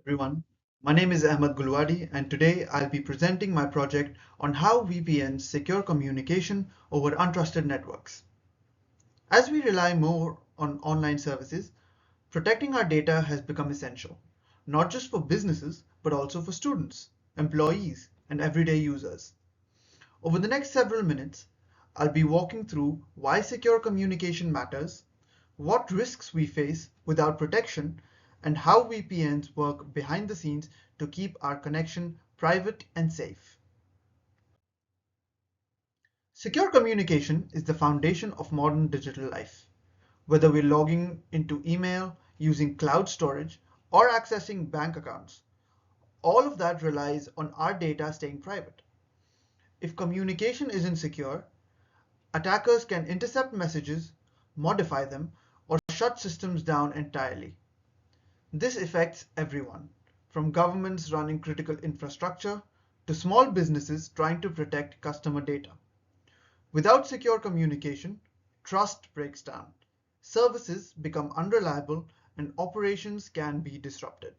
everyone. My name is Ahmed Gulwadi, and today I'll be presenting my project on how VPNs secure communication over untrusted networks. As we rely more on online services, protecting our data has become essential, not just for businesses, but also for students, employees, and everyday users. Over the next several minutes, I'll be walking through why secure communication matters, what risks we face without protection, and how VPNs work behind the scenes to keep our connection private and safe. Secure communication is the foundation of modern digital life. Whether we're logging into email, using cloud storage, or accessing bank accounts, all of that relies on our data staying private. If communication isn't secure, attackers can intercept messages, modify them, or shut systems down entirely. This affects everyone, from governments running critical infrastructure to small businesses trying to protect customer data. Without secure communication, trust breaks down, services become unreliable, and operations can be disrupted.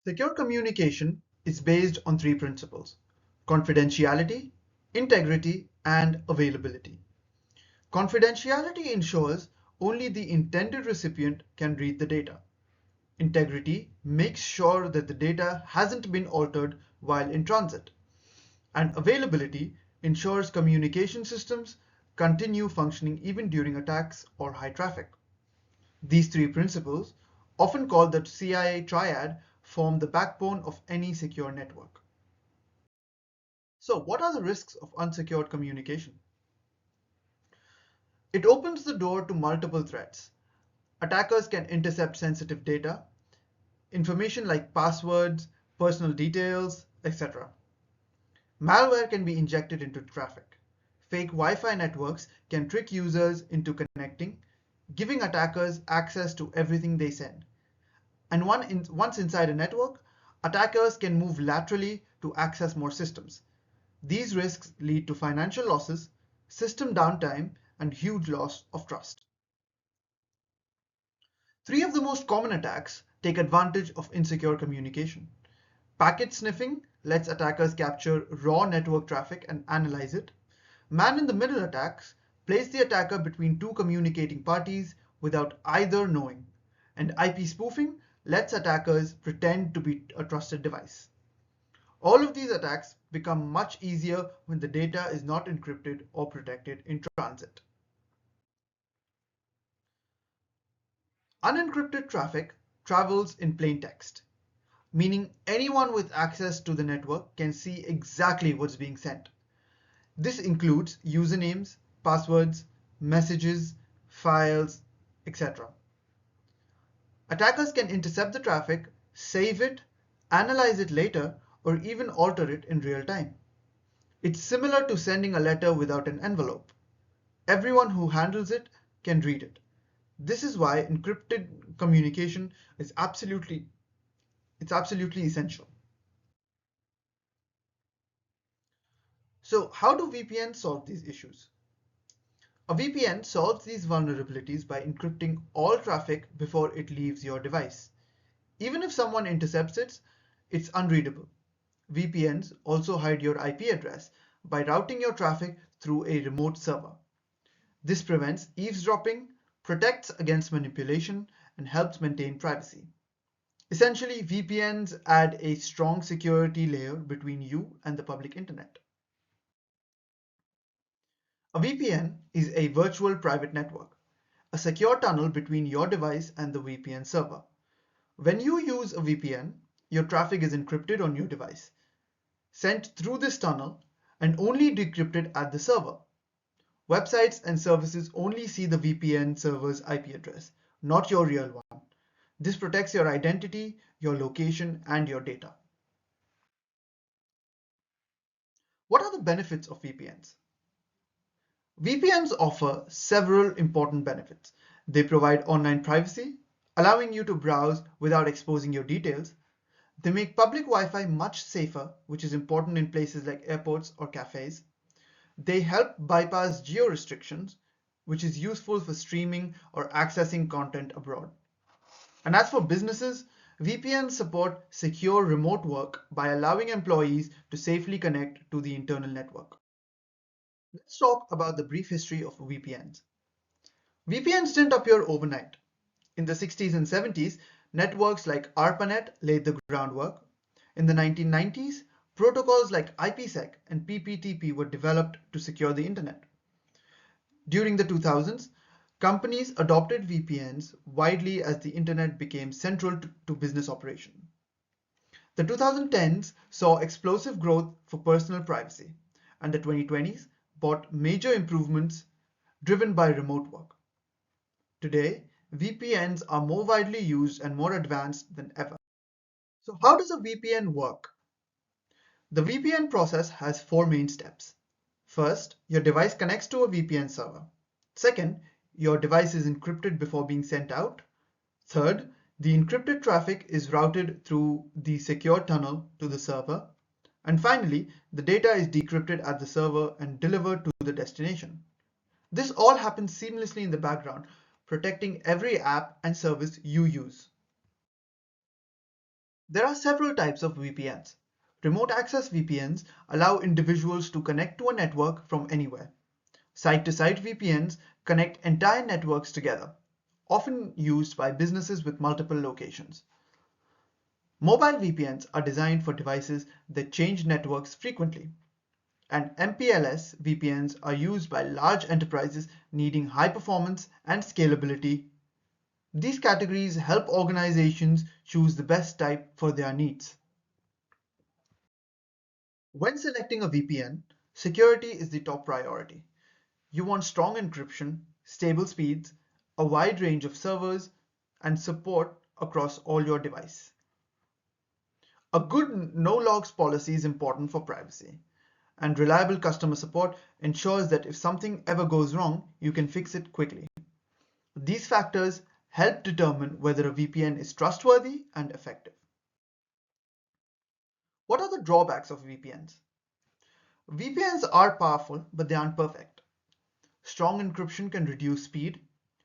Secure communication is based on three principles: confidentiality, integrity, and availability. Confidentiality ensures only the intended recipient can read the data. Integrity makes sure that the data hasn't been altered while in transit. And availability ensures communication systems continue functioning even during attacks or high traffic. These three principles, often called the CIA triad, form the backbone of any secure network. So, what are the risks of unsecured communication? It opens the door to multiple threats. Attackers can intercept sensitive data, information like passwords, personal details, etc. Malware can be injected into traffic. Fake Wi-Fi networks can trick users into connecting, giving attackers access to everything they send. And once inside a network, attackers can move laterally to access more systems. These risks lead to financial losses, system downtime, and huge loss of trust. Three of the most common attacks take advantage of insecure communication. Packet sniffing lets attackers capture raw network traffic and analyze it. Man-in-the-middle attacks place the attacker between two communicating parties without either knowing. And IP spoofing lets attackers pretend to be a trusted device. All of these attacks become much easier when the data is not encrypted or protected in transit. Unencrypted traffic travels in plain text, meaning anyone with access to the network can see exactly what's being sent. This includes usernames, passwords, messages, files, etc. Attackers can intercept the traffic, save it, analyze it later, or even alter it in real time. It's similar to sending a letter without an envelope. Everyone who handles it can read it. This is why encrypted communication is absolutely essential. So how do VPNs solve these issues? A VPN solves these vulnerabilities by encrypting all traffic before it leaves your device. Even if someone intercepts it, it's unreadable. VPNs also hide your IP address by routing your traffic through a remote server. This prevents eavesdropping, protects against manipulation, and helps maintain privacy. Essentially, VPNs add a strong security layer between you and the public internet. A VPN is a virtual private network, a secure tunnel between your device and the VPN server. When you use a VPN, your traffic is encrypted on your device, sent through this tunnel, and only decrypted at the server. Websites and services only see the VPN server's IP address, not your real one. This protects your identity, your location, and your data. What are the benefits of VPNs? VPNs offer several important benefits. They provide online privacy, allowing you to browse without exposing your details. They make public Wi-Fi much safer, which is important in places like airports or cafes. They help bypass geo-restrictions, which is useful for streaming or accessing content abroad. And as for businesses, VPNs support secure remote work by allowing employees to safely connect to the internal network. Let's talk about the brief history of VPNs. VPNs didn't appear overnight. In the 60s and 70s, networks like ARPANET laid the groundwork. In the 1990s, protocols like IPsec and PPTP were developed to secure the internet. During the 2000s, companies adopted VPNs widely as the internet became central to business operation. The 2010s saw explosive growth for personal privacy, and the 2020s brought major improvements driven by remote work. Today, VPNs are more widely used and more advanced than ever. So how does a VPN work? The VPN process has four main steps. First, your device connects to a VPN server. Second, your device is encrypted before being sent out. Third, the encrypted traffic is routed through the secure tunnel to the server. And finally, the data is decrypted at the server and delivered to the destination. This all happens seamlessly in the background, protecting every app and service you use. There are several types of VPNs. Remote access VPNs allow individuals to connect to a network from anywhere. Site-to-site VPNs connect entire networks together, often used by businesses with multiple locations. Mobile VPNs are designed for devices that change networks frequently, and MPLS VPNs are used by large enterprises needing high performance and scalability. These categories help organizations choose the best type for their needs. When selecting a VPN, security is the top priority. You want strong encryption, stable speeds, a wide range of servers, and support across all your devices. A good no-logs policy is important for privacy, and reliable customer support ensures that if something ever goes wrong, you can fix it quickly. These factors help determine whether a VPN is trustworthy and effective. What are the drawbacks of VPNs? VPNs are powerful, but they aren't perfect. Strong encryption can reduce speed,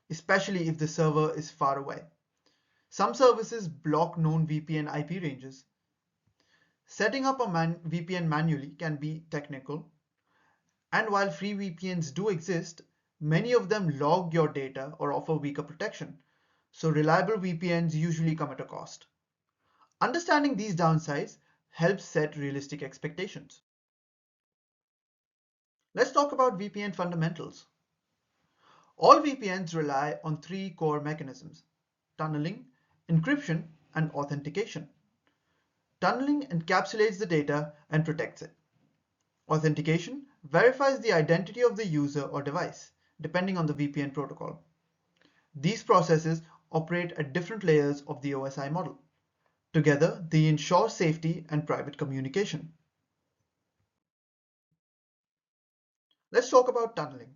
especially if the server is far away. Some services block known VPN IP ranges. Setting up a VPN manually can be technical, and while free VPNs do exist, many of them log your data or offer weaker protection, so reliable VPNs usually come at a cost. Understanding these downsides helps set realistic expectations. Let's talk about VPN fundamentals. All VPNs rely on three core mechanisms: tunneling, encryption, and authentication. Tunneling encapsulates the data and protects it. Authentication verifies the identity of the user or device, depending on the VPN protocol. These processes operate at different layers of the OSI model. Together, they ensure safety and private communication. Let's talk about tunneling.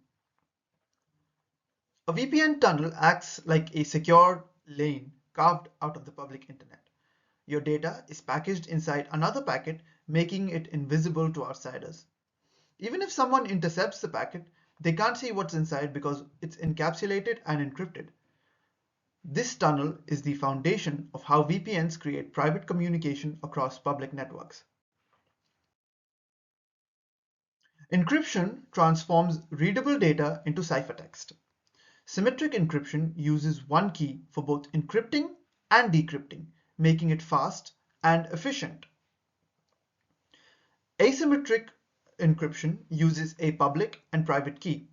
A VPN tunnel acts like a secure lane carved out of the public internet. Your data is packaged inside another packet, making it invisible to outsiders. Even if someone intercepts the packet, they can't see what's inside because it's encapsulated and encrypted. This tunnel is the foundation of how VPNs create private communication across public networks. Encryption transforms readable data into ciphertext. Symmetric encryption uses one key for both encrypting and decrypting, making it fast and efficient. Asymmetric encryption uses a public and private key.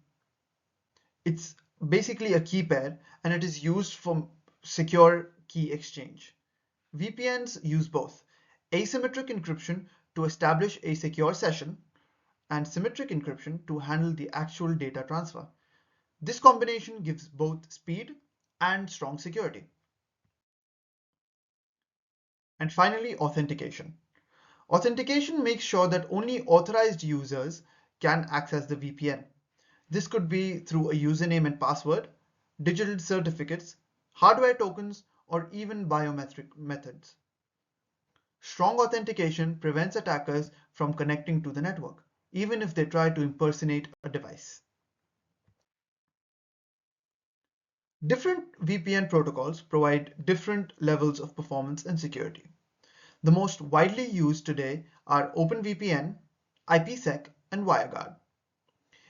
It's basically a key pair, and it is used for secure key exchange. VPNs use both asymmetric encryption to establish a secure session and symmetric encryption to handle the actual data transfer. This combination gives both speed and strong security. And finally, authentication. Authentication makes sure that only authorized users can access the VPN. This could be through a username and password, digital certificates, hardware tokens, or even biometric methods. Strong authentication prevents attackers from connecting to the network, even if they try to impersonate a device. Different VPN protocols provide different levels of performance and security. The most widely used today are OpenVPN, IPsec, and WireGuard.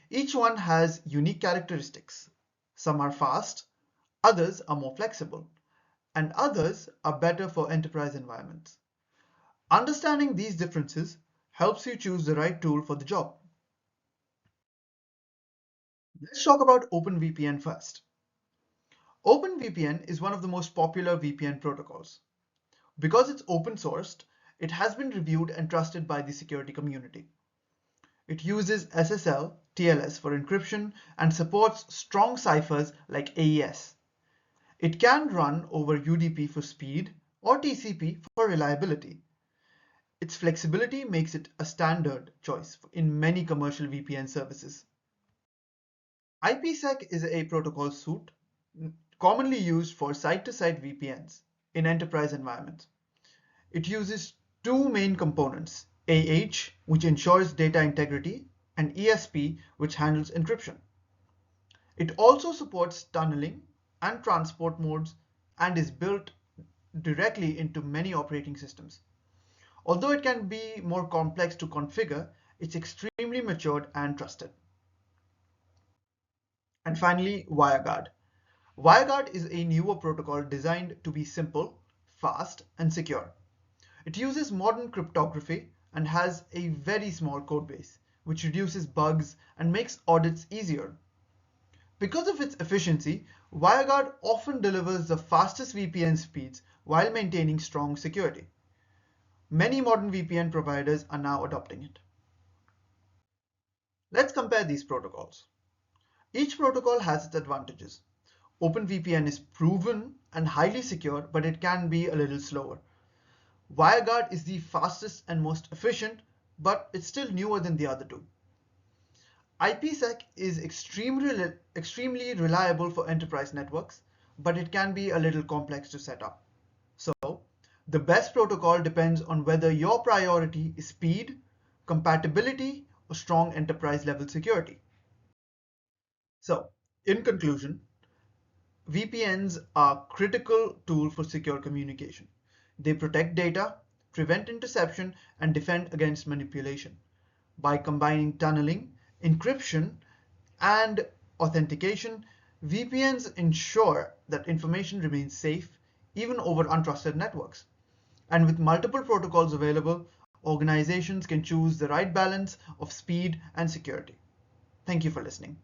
Each one has unique characteristics. Some are fast, others are more flexible, and others are better for enterprise environments. Understanding these differences helps you choose the right tool for the job. Let's talk about OpenVPN first. OpenVPN is one of the most popular VPN protocols. Because it's open sourced, it has been reviewed and trusted by the security community. It uses SSL, TLS for encryption and supports strong ciphers like AES. It can run over UDP for speed or TCP for reliability. Its flexibility makes it a standard choice in many commercial VPN services. IPsec is a protocol suite commonly used for site-to-site VPNs in enterprise environments. It uses two main components, AH, which ensures data integrity, and ESP, which handles encryption. It also supports tunneling and transport modes and is built directly into many operating systems. Although it can be more complex to configure, it's extremely matured and trusted. And finally, WireGuard. WireGuard is a newer protocol designed to be simple, fast, and secure. It uses modern cryptography and has a very small codebase, which reduces bugs and makes audits easier. Because of its efficiency, WireGuard often delivers the fastest VPN speeds while maintaining strong security. Many modern VPN providers are now adopting it. Let's compare these protocols. Each protocol has its advantages. OpenVPN is proven and highly secure, but it can be a little slower. WireGuard is the fastest and most efficient, but it's still newer than the other two. IPsec is extremely reliable for enterprise networks, but it can be a little complex to set up. So, the best protocol depends on whether your priority is speed, compatibility, or strong enterprise level security. So, in conclusion, VPNs are a critical tool for secure communication. They protect data, prevent interception, and defend against manipulation. By combining tunneling, encryption, and authentication, VPNs ensure that information remains safe even over untrusted networks. And with multiple protocols available, organizations can choose the right balance of speed and security. Thank you for listening.